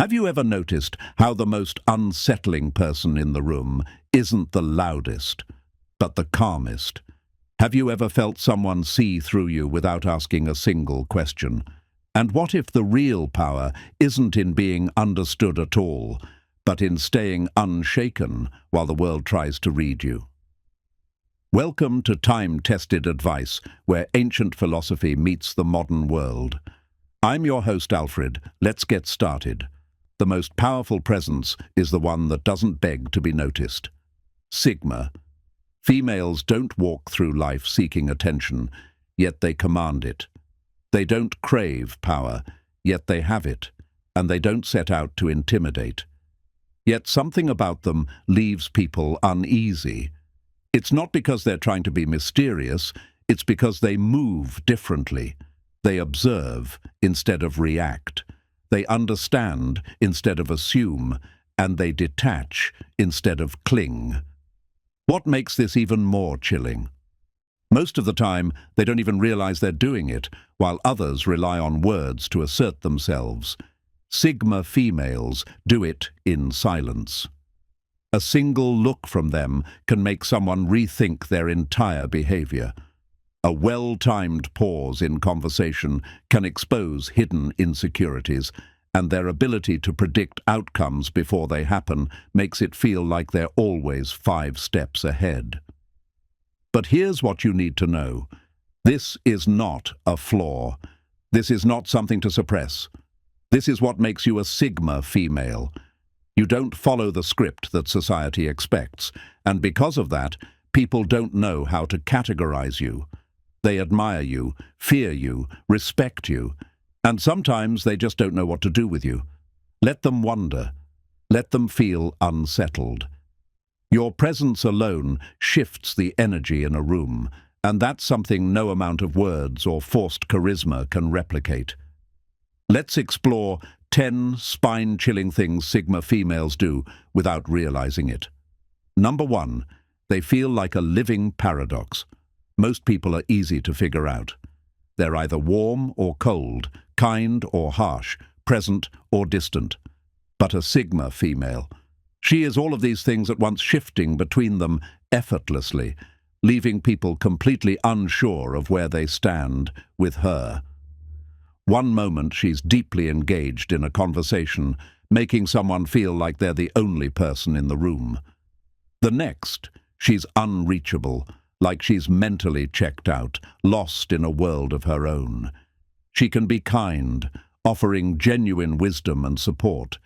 Have you ever noticed how the most unsettling person in the room isn't the loudest, but the calmest? Have you ever felt someone see through you without asking a single question? And what if the real power isn't in being understood at all, but in staying unshaken while the world tries to read you? Welcome to time-tested advice, where ancient philosophy meets the modern world. I'm your host, Alfred. Let's get started. The most powerful presence is the one that doesn't beg to be noticed. Sigma. Females don't walk through life seeking attention, yet they command it. They don't crave power, yet they have it, and they don't set out to intimidate. Yet something about them leaves people uneasy. It's not because they're trying to be mysterious, it's because they move differently. They observe instead of react. They understand instead of assume, and they detach instead of cling. What makes this even more chilling? Most of the time, they don't even realize they're doing it, while others rely on words to assert themselves. Sigma females do it in silence. A single look from them can make someone rethink their entire behavior. A well-timed pause in conversation can expose hidden insecurities, and their ability to predict outcomes before they happen makes it feel like they're always 5 steps ahead. But here's what you need to know. This is not a flaw. This is not something to suppress. This is what makes you a Sigma female. You don't follow the script that society expects, and because of that, people don't know how to categorize you. They admire you, fear you, respect you, and sometimes they just don't know what to do with you. Let them wonder. Let them feel unsettled. Your presence alone shifts the energy in a room, and that's something no amount of words or forced charisma can replicate. Let's explore 10 spine-chilling things Sigma females do without realizing it. Number 1, they feel like a living paradox. Most people are easy to figure out. They're either warm or cold, kind or harsh, present or distant. But a Sigma female, she is all of these things at once, shifting between them effortlessly, leaving people completely unsure of where they stand with her. One moment she's deeply engaged in a conversation, making someone feel like they're the only person in the room. The next, she's unreachable, like she's mentally checked out, lost in a world of her own. She can be kind, offering genuine wisdom and support.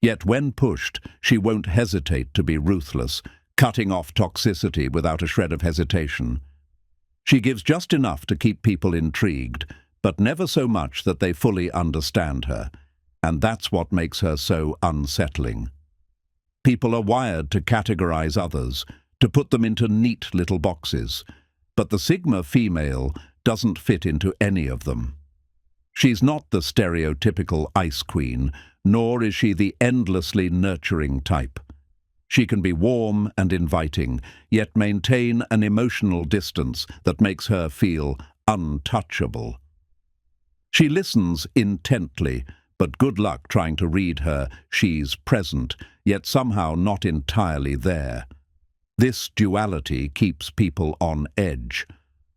Yet when pushed, she won't hesitate to be ruthless, cutting off toxicity without a shred of hesitation. She gives just enough to keep people intrigued, but never so much that they fully understand her, and that's what makes her so unsettling. People are wired to categorize others, to put them into neat little boxes, but the Sigma female doesn't fit into any of them. She's not the stereotypical ice queen, nor is she the endlessly nurturing type. She can be warm and inviting, yet maintain an emotional distance that makes her feel untouchable. She listens intently, but good luck trying to read her. She's present, yet somehow not entirely there. This duality keeps people on edge.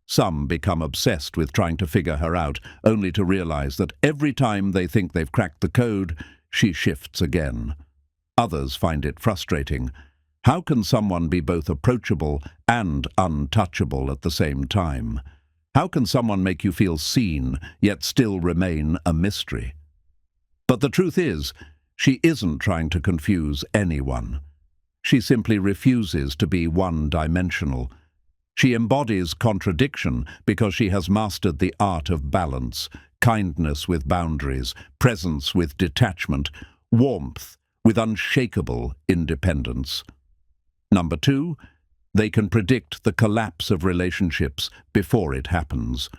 Some become obsessed with trying to figure her out, only to realize that every time they think they've cracked the code, she shifts again. Others find it frustrating. How can someone be both approachable and untouchable at the same time? How can someone make you feel seen, yet still remain a mystery? But the truth is, she isn't trying to confuse anyone. She simply refuses to be one-dimensional. She embodies contradiction because she has mastered the art of balance, kindness with boundaries, presence with detachment, warmth with unshakable independence. Number 2, they can predict the collapse of relationships before it happens.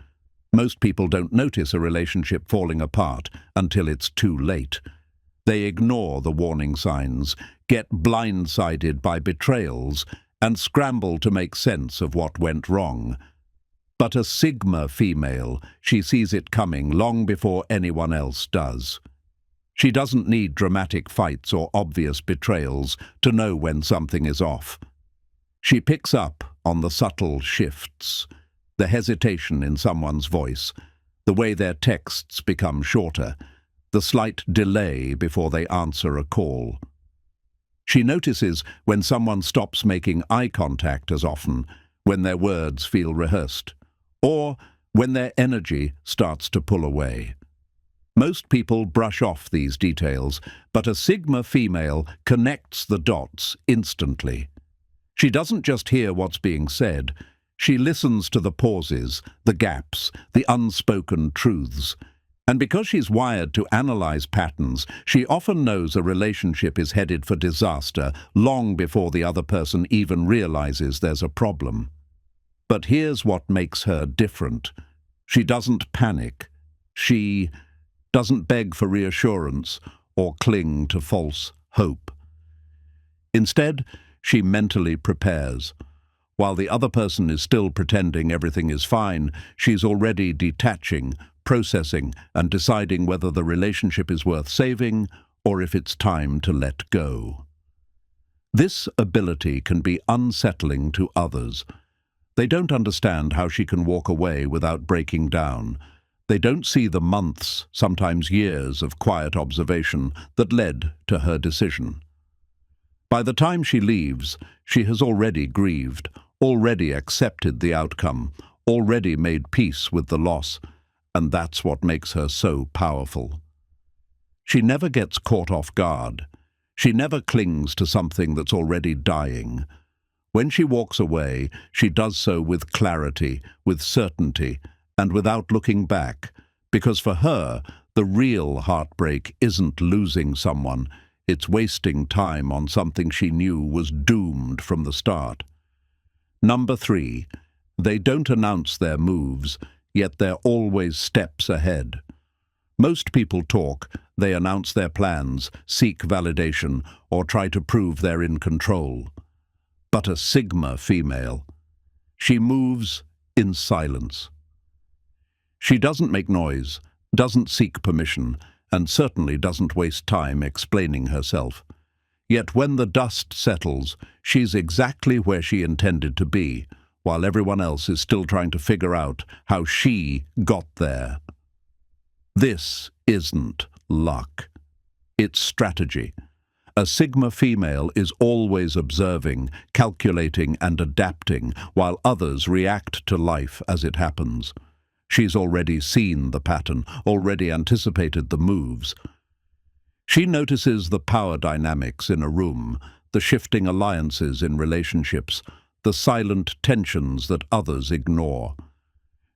Most people don't notice a relationship falling apart until it's too late. They ignore the warning signs, get blindsided by betrayals, and scramble to make sense of what went wrong. But a Sigma female, she sees it coming long before anyone else does. She doesn't need dramatic fights or obvious betrayals to know when something is off. She picks up on the subtle shifts, the hesitation in someone's voice, the way their texts become shorter, the slight delay before they answer a call. She notices when someone stops making eye contact as often, when their words feel rehearsed, or when their energy starts to pull away. Most people brush off these details, but a Sigma female connects the dots instantly. She doesn't just hear what's being said, she listens to the pauses, the gaps, the unspoken truths. And because she's wired to analyze patterns, she often knows a relationship is headed for disaster long before the other person even realizes there's a problem. But here's what makes her different. She doesn't panic. She doesn't beg for reassurance or cling to false hope. Instead, she mentally prepares. While the other person is still pretending everything is fine, she's already detaching, processing, and deciding whether the relationship is worth saving or if it's time to let go. This ability can be unsettling to others. They don't understand how she can walk away without breaking down. They don't see the months, sometimes years, of quiet observation that led to her decision. By the time she leaves, she has already grieved, already accepted the outcome, already made peace with the loss, and that's what makes her so powerful. She never gets caught off guard. She never clings to something that's already dying. When she walks away, she does so with clarity, with certainty, and without looking back, because for her, the real heartbreak isn't losing someone, it's wasting time on something she knew was doomed from the start. Number 3, they don't announce their moves, yet they're always steps ahead. Most people talk, they announce their plans, seek validation, or try to prove they're in control. But a Sigma female, she moves in silence. She doesn't make noise, doesn't seek permission, and certainly doesn't waste time explaining herself. Yet when the dust settles, she's exactly where she intended to be, while everyone else is still trying to figure out how she got there. This isn't luck. It's strategy. A Sigma female is always observing, calculating, and adapting, while others react to life as it happens. She's already seen the pattern, already anticipated the moves. She notices the power dynamics in a room, the shifting alliances in relationships, the silent tensions that others ignore.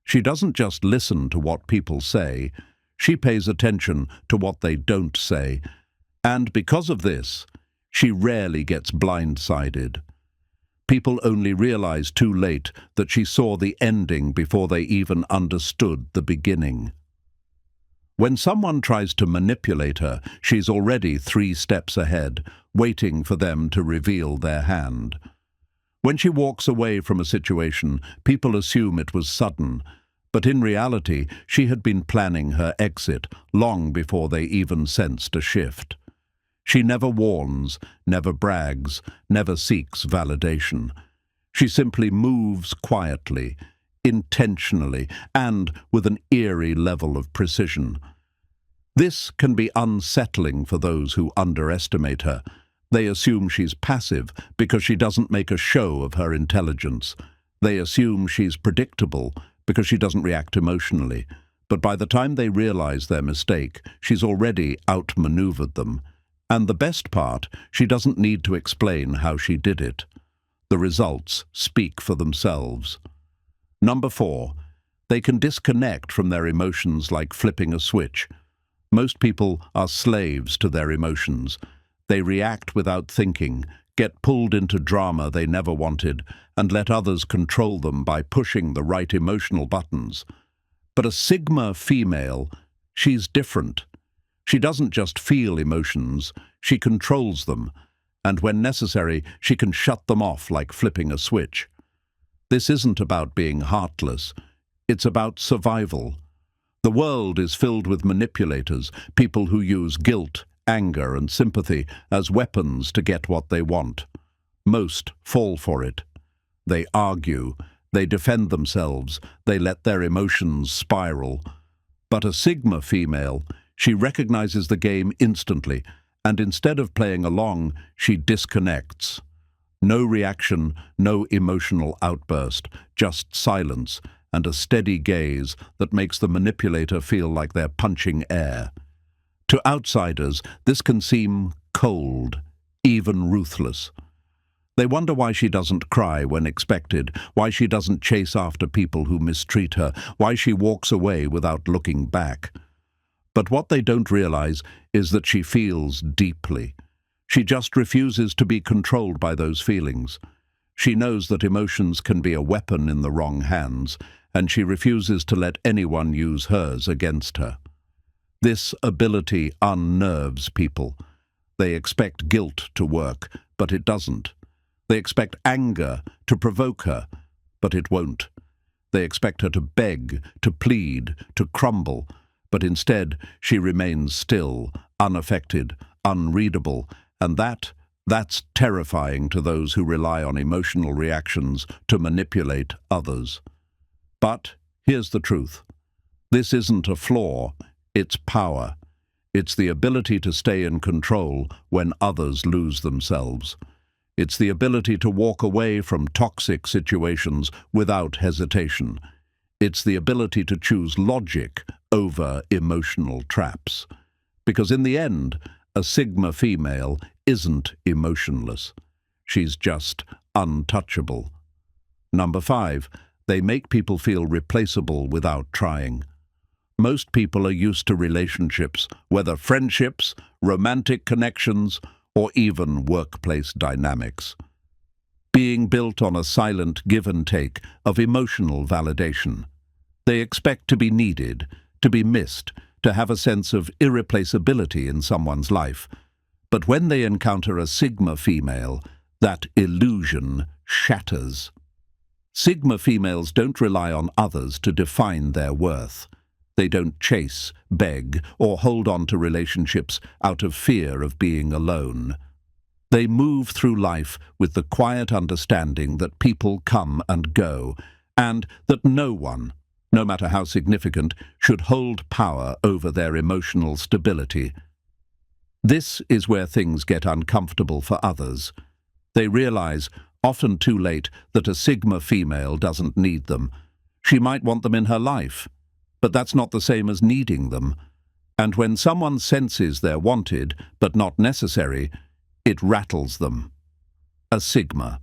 She doesn't just listen to what people say, she pays attention to what they don't say, and because of this, she rarely gets blindsided. People only realize too late that she saw the ending before they even understood the beginning. When someone tries to manipulate her, she's already 3 steps ahead, waiting for them to reveal their hand. When she walks away from a situation, people assume it was sudden, but in reality, she had been planning her exit long before they even sensed a shift. She never warns, never brags, never seeks validation. She simply moves quietly, intentionally, and with an eerie level of precision. This can be unsettling for those who underestimate her. They assume she's passive because she doesn't make a show of her intelligence. They assume she's predictable because she doesn't react emotionally. But by the time they realize their mistake, she's already outmaneuvered them. And the best part, she doesn't need to explain how she did it. The results speak for themselves. Number 4, they can disconnect from their emotions like flipping a switch. Most people are slaves to their emotions. They react without thinking, get pulled into drama they never wanted, and let others control them by pushing the right emotional buttons. But a Sigma female, she's different. She doesn't just feel emotions, she controls them, and when necessary, she can shut them off like flipping a switch. This isn't about being heartless, it's about survival. The world is filled with manipulators, people who use guilt, anger, and sympathy as weapons to get what they want. Most fall for it. They argue, they defend themselves, they let their emotions spiral. But a Sigma female, she recognizes the game instantly, and instead of playing along, she disconnects. No reaction, no emotional outburst, just silence and a steady gaze that makes the manipulator feel like they're punching air. To outsiders, this can seem cold, even ruthless. They wonder why she doesn't cry when expected, why she doesn't chase after people who mistreat her, why she walks away without looking back. But what they don't realize is that she feels deeply. She just refuses to be controlled by those feelings. She knows that emotions can be a weapon in the wrong hands, and she refuses to let anyone use hers against her. This ability unnerves people. They expect guilt to work, but it doesn't. They expect anger to provoke her, but it won't. They expect her to beg, to plead, to crumble, but instead she remains still, unaffected, unreadable, and that's terrifying to those who rely on emotional reactions to manipulate others. But here's the truth. This isn't a flaw, it's power. It's the ability to stay in control when others lose themselves. It's the ability to walk away from toxic situations without hesitation. It's the ability to choose logic over emotional traps. Because in the end, a Sigma female isn't emotionless. She's just untouchable. Number 5, they make people feel replaceable without trying. Most people are used to relationships, whether friendships, romantic connections, or even workplace dynamics. Being built on a silent give and take of emotional validation. They expect to be needed, to be missed, to have a sense of irreplaceability in someone's life. But when they encounter a Sigma female, that illusion shatters. Sigma females don't rely on others to define their worth. They don't chase, beg, or hold on to relationships out of fear of being alone. They move through life with the quiet understanding that people come and go, and that no one, no matter how significant, should hold power over their emotional stability. This is where things get uncomfortable for others. They realize, often too late, that a Sigma female doesn't need them. She might want them in her life, but that's not the same as needing them. And when someone senses they're wanted, but not necessary, it rattles them. A Sigma.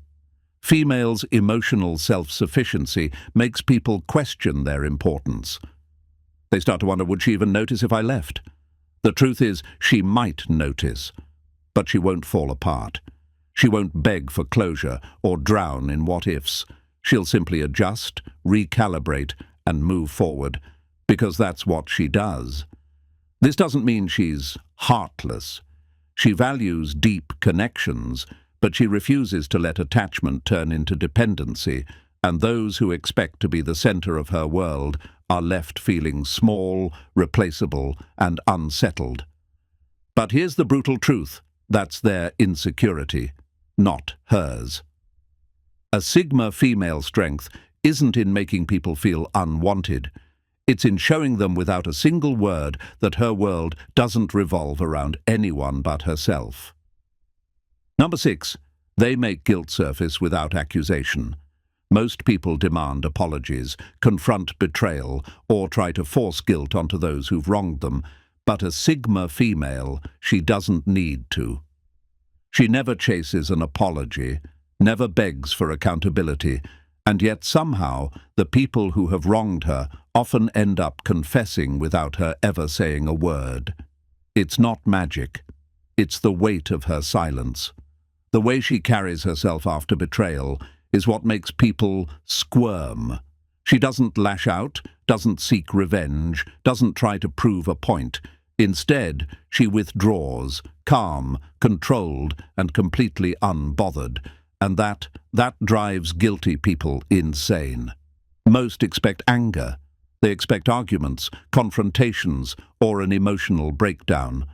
Females' emotional self-sufficiency makes people question their importance. They start to wonder, would she even notice if I left? The truth is, she might notice, but she won't fall apart. She won't beg for closure or drown in what-ifs. She'll simply adjust, recalibrate, and move forward, because that's what she does. This doesn't mean she's heartless. She values deep connections, but she refuses to let attachment turn into dependency, and those who expect to be the center of her world are left feeling small, replaceable, and unsettled. But here's the brutal truth. That's their insecurity, not hers. A Sigma female strength isn't in making people feel unwanted. It's in showing them without a single word that her world doesn't revolve around anyone but herself. Number 6, they make guilt surface without accusation. Most people demand apologies, confront betrayal, or try to force guilt onto those who've wronged them, but a Sigma female, she doesn't need to. She never chases an apology, never begs for accountability, and yet somehow the people who have wronged her often end up confessing without her ever saying a word. It's not magic. It's the weight of her silence. The way she carries herself after betrayal is what makes people squirm. She doesn't lash out, doesn't seek revenge, doesn't try to prove a point. Instead, she withdraws, calm, controlled, and completely unbothered. And that drives guilty people insane. Most expect anger. They expect arguments, confrontations, or an emotional breakdown.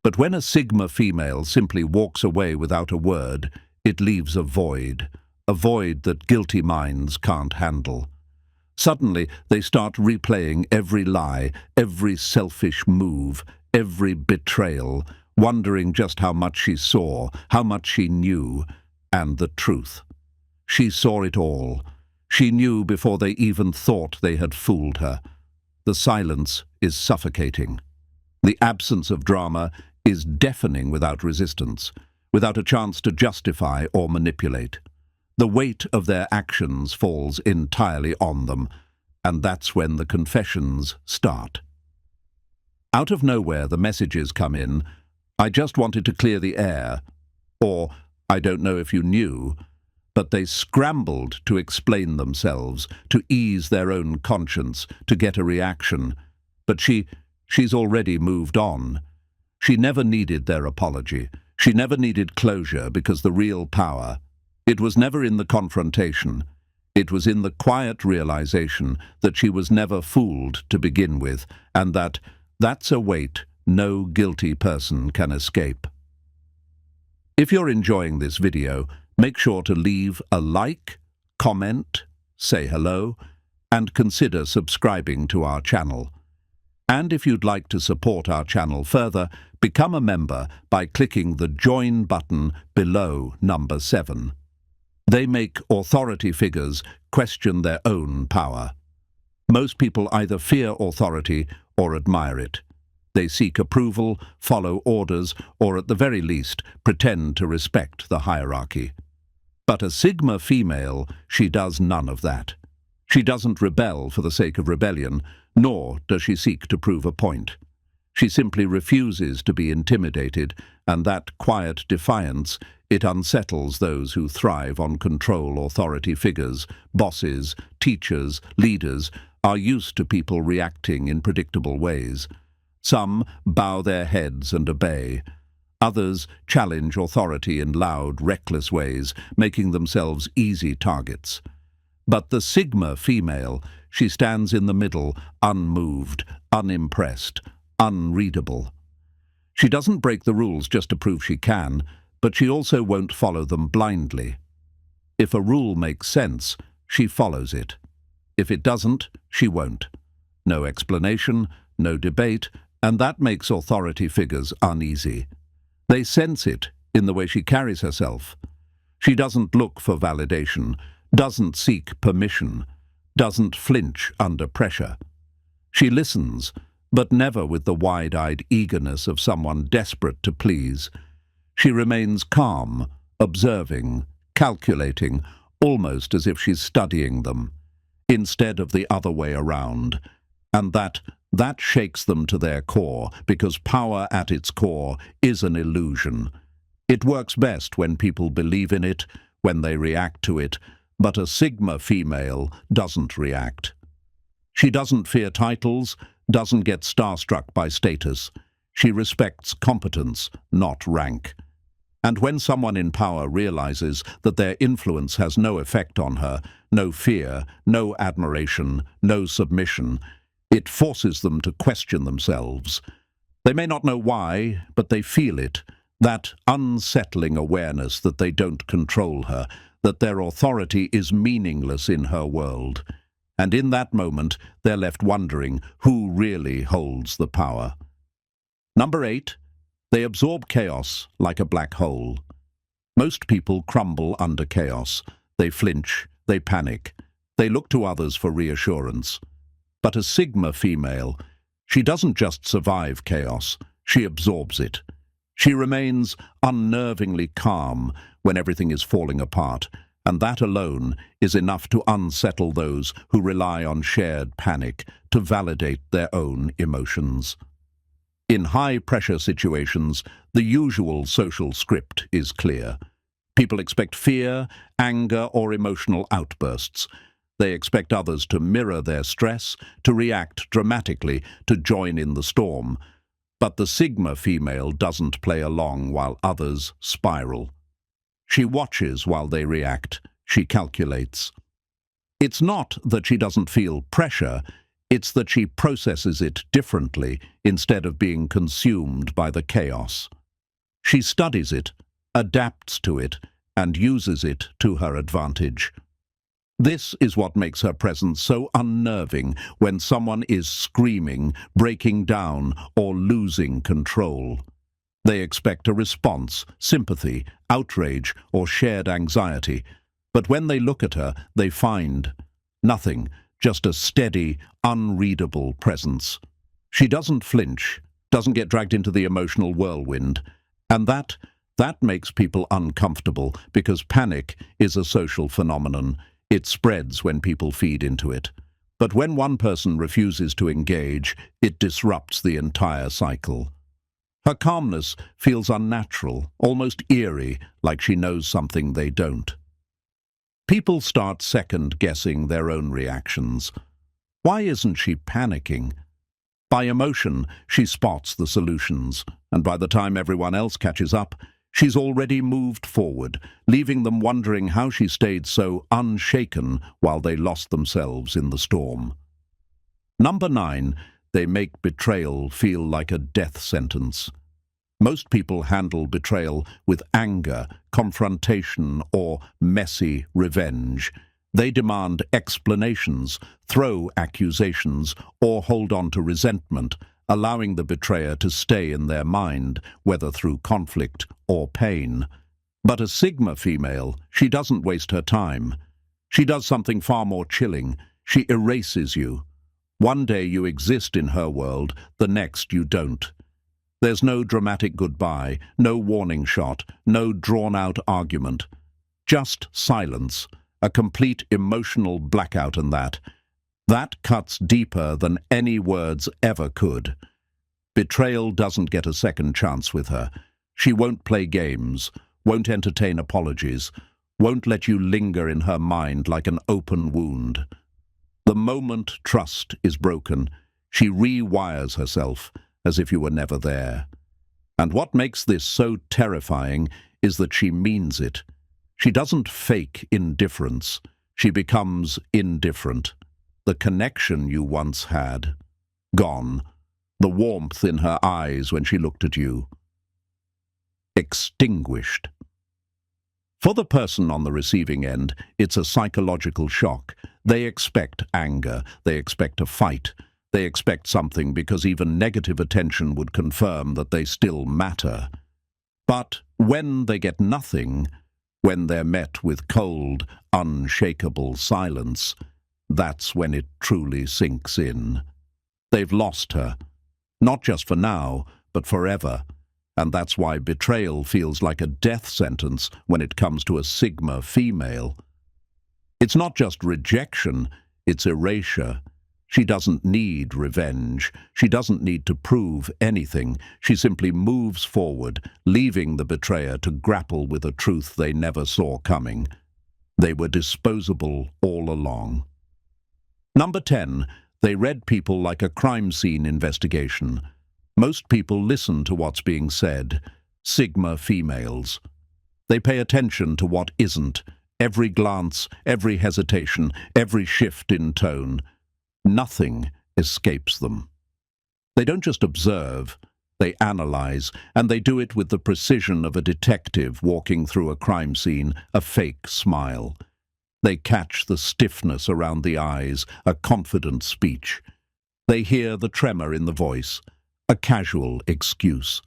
But when a Sigma female simply walks away without a word, it leaves a void that guilty minds can't handle. Suddenly, they start replaying every lie, every selfish move, every betrayal, wondering just how much she saw, how much she knew, and the truth. She saw it all. She knew before they even thought they had fooled her. The silence is suffocating. The absence of drama is deafening without resistance, without a chance to justify or manipulate. The weight of their actions falls entirely on them, and that's when the confessions start. Out of nowhere, the messages come in, "I just wanted to clear the air," or "I don't know if you knew," but they scrambled to explain themselves, to ease their own conscience, to get a reaction. But she's already moved on. She never needed their apology. She never needed closure, because the real power, it was never in the confrontation. It was in the quiet realization that she was never fooled to begin with, and that's a weight no guilty person can escape. If you're enjoying this video, make sure to leave a like, comment, say hello, and consider subscribing to our channel. And if you'd like to support our channel further, become a member by clicking the Join button below number 7. They make authority figures question their own power. Most people either fear authority or admire it. They seek approval, follow orders, or at the very least, pretend to respect the hierarchy. But a Sigma female, she does none of that. She doesn't rebel for the sake of rebellion, nor does she seek to prove a point. She simply refuses to be intimidated, and that quiet defiance, it unsettles those who thrive on control. Authority figures, bosses, teachers, leaders, are used to people reacting in predictable ways. Some bow their heads and obey. Others challenge authority in loud, reckless ways, making themselves easy targets. But the Sigma female, she stands in the middle, unmoved, unimpressed, unreadable. She doesn't break the rules just to prove she can, but she also won't follow them blindly. If a rule makes sense, she follows it. If it doesn't, she won't. No explanation, no debate, and that makes authority figures uneasy. They sense it in the way she carries herself. She doesn't look for validation, doesn't seek permission, doesn't flinch under pressure. She listens, but never with the wide-eyed eagerness of someone desperate to please. She remains calm, observing, calculating, almost as if she's studying them, instead of the other way around. And that shakes them to their core, because power at its core is an illusion. It works best when people believe in it, when they react to it, but a Sigma female doesn't react. She doesn't fear titles, doesn't get starstruck by status. She respects competence, not rank. And when someone in power realizes that their influence has no effect on her, no fear, no admiration, no submission, it forces them to question themselves. They may not know why, but they feel it, that unsettling awareness that they don't control her, that their authority is meaningless in her world. And in that moment, they're left wondering who really holds the power. Number 8, they absorb chaos like a black hole. Most people crumble under chaos. They flinch, they panic, they look to others for reassurance. But a Sigma female, she doesn't just survive chaos, she absorbs it. She remains unnervingly calm when everything is falling apart, and that alone is enough to unsettle those who rely on shared panic to validate their own emotions. In high-pressure situations, the usual social script is clear. People expect fear, anger, or emotional outbursts. They expect others to mirror their stress, to react dramatically, to join in the storm. But the Sigma female doesn't play along while others spiral. She watches while they react. She calculates. It's not that she doesn't feel pressure, It's that she processes it differently instead of being consumed by the chaos. She studies it, adapts to it, and uses it to her advantage. This is what makes her presence so unnerving when someone is screaming, breaking down, or losing control. They expect a response, sympathy, outrage, or shared anxiety. But when they look at her, they find nothing, just a steady, unreadable presence. She doesn't flinch, doesn't get dragged into the emotional whirlwind. And that makes people uncomfortable because panic is a social phenomenon. It spreads when people feed into it. But when one person refuses to engage, it disrupts the entire cycle. Her calmness feels unnatural, almost eerie, like she knows something they don't. People start second-guessing their own reactions. Why isn't she panicking? By emotion, she spots the solutions, and by the time everyone else catches up, she's already moved forward, leaving them wondering how she stayed so unshaken while they lost themselves in the storm. Number 9, they make betrayal feel like a death sentence. Most people handle betrayal with anger, confrontation, or messy revenge. They demand explanations, throw accusations, or hold on to resentment, allowing the betrayer to stay in their mind, whether through conflict or pain. But a Sigma female, she doesn't waste her time. She does something far more chilling. She erases you. One day you exist in her world, the next you don't. There's no dramatic goodbye, no warning shot, no drawn-out argument. Just silence, a complete emotional blackout, and that cuts deeper than any words ever could. Betrayal doesn't get a second chance with her. She won't play games, won't entertain apologies, won't let you linger in her mind like an open wound. The moment trust is broken, she rewires herself, as if you were never there. And what makes this so terrifying is that she means it. She doesn't fake indifference. She becomes indifferent. The connection you once had, gone. The warmth in her eyes when she looked at you, extinguished. For the person on the receiving end, it's a psychological shock. They expect anger. They expect a fight. They expect something because even negative attention would confirm that they still matter. But when they get nothing, when they're met with cold, unshakable silence, that's when it truly sinks in. They've lost her, not just for now, but forever. And that's why betrayal feels like a death sentence when it comes to a Sigma female. It's not just rejection, it's erasure. She doesn't need revenge. She doesn't need to prove anything. She simply moves forward, leaving the betrayer to grapple with a truth they never saw coming. They were disposable all along. Number 10, they read people like a crime scene investigation. Most people listen to what's being said. Sigma females. They pay attention to what isn't. Every glance, every hesitation, every shift in tone. Nothing escapes them. They don't just observe, they analyze, and they do it with the precision of a detective walking through a crime scene, a fake smile. They catch the stiffness around the eyes, a confident speech. They hear the tremor in the voice, a casual excuse.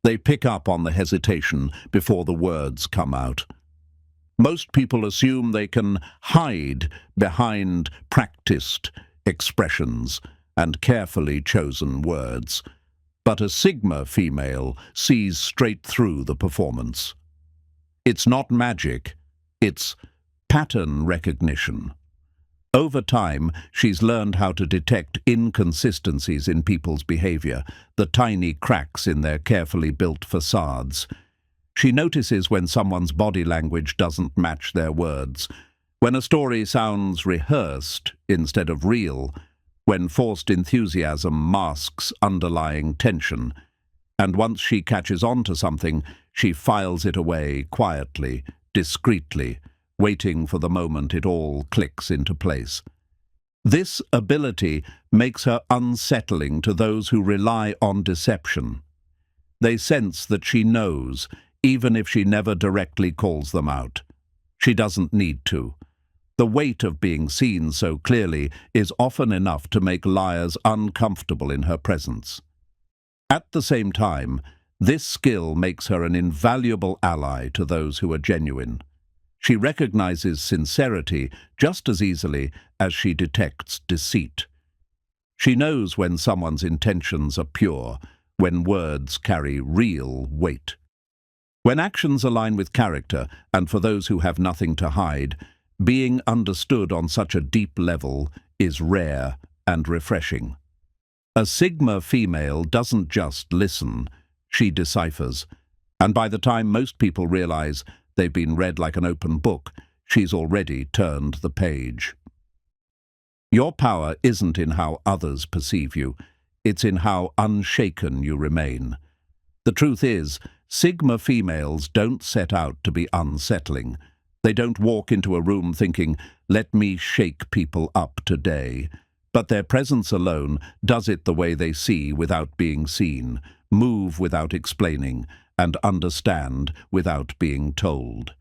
They pick up on the hesitation before the words come out. Most people assume they can hide behind practiced expressions and carefully chosen words. But a Sigma female sees straight through the performance. It's not magic, it's pattern recognition. Over time, she's learned how to detect inconsistencies in people's behavior, the tiny cracks in their carefully built facades. She notices when someone's body language doesn't match their words, when a story sounds rehearsed instead of real, when forced enthusiasm masks underlying tension. And once she catches on to something, she files it away quietly, discreetly, waiting for the moment it all clicks into place. This ability makes her unsettling to those who rely on deception. They sense that she knows, even if she never directly calls them out. She doesn't need to. The weight of being seen so clearly is often enough to make liars uncomfortable in her presence. At the same time, this skill makes her an invaluable ally to those who are genuine. She recognizes sincerity just as easily as she detects deceit. She knows when someone's intentions are pure, when words carry real weight. When actions align with character, and for those who have nothing to hide, being understood on such a deep level is rare and refreshing. A Sigma female doesn't just listen, she deciphers, and by the time most people realize they've been read like an open book, she's already turned the page. Your power isn't in how others perceive you, it's in how unshaken you remain. The truth is, Sigma females don't set out to be unsettling. They don't walk into a room thinking, "Let me shake people up today." But their presence alone does it the way they see without being seen, move without explaining, and understand without being told.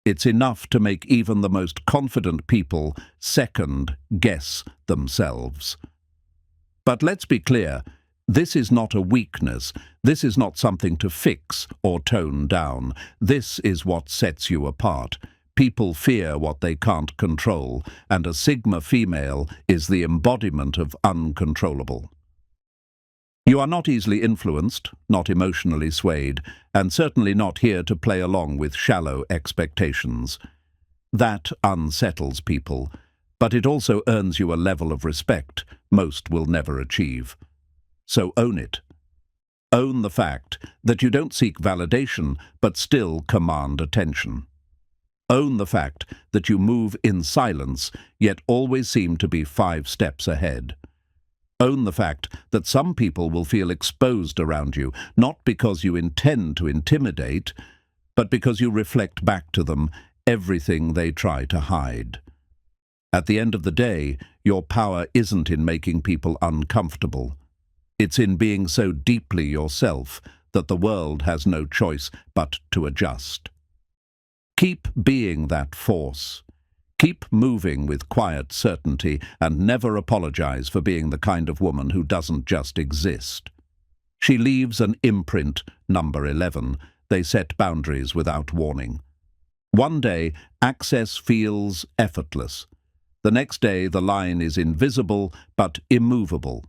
It's enough to make even the most confident people second-guess themselves. But let's be clear, this is not a weakness. This is not something to fix or tone down. This is what sets you apart. People fear what they can't control, and a Sigma female is the embodiment of uncontrollable. You are not easily influenced, not emotionally swayed, and certainly not here to play along with shallow expectations. That unsettles people, but it also earns you a level of respect most will never achieve. So own it. Own the fact that you don't seek validation, but still command attention. Own the fact that you move in silence, yet always seem to be 5 steps ahead. Own the fact that some people will feel exposed around you, not because you intend to intimidate, but because you reflect back to them everything they try to hide. At the end of the day, your power isn't in making people uncomfortable. It's in being so deeply yourself that the world has no choice but to adjust. Keep being that force. Keep moving with quiet certainty and never apologize for being the kind of woman who doesn't just exist. She leaves an imprint, number 11. They set boundaries without warning. One day, access feels effortless. The next day, the line is invisible but immovable.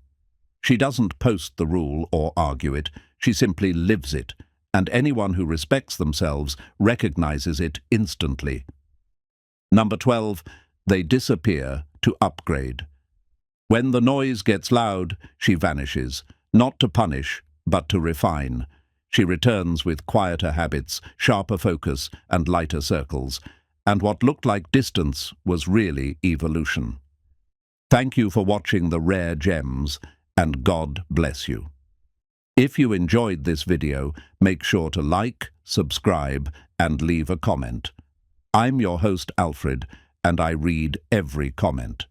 She doesn't post the rule or argue it. She simply lives it. And anyone who respects themselves recognizes it instantly. Number 12, they disappear to upgrade. When the noise gets loud, she vanishes, not to punish, but to refine. She returns with quieter habits, sharper focus, and lighter circles, and what looked like distance was really evolution. Thank you for watching the Rare Gems, and God bless you. If you enjoyed this video, make sure to like, subscribe, and leave a comment. I'm your host, Alfred, and I read every comment.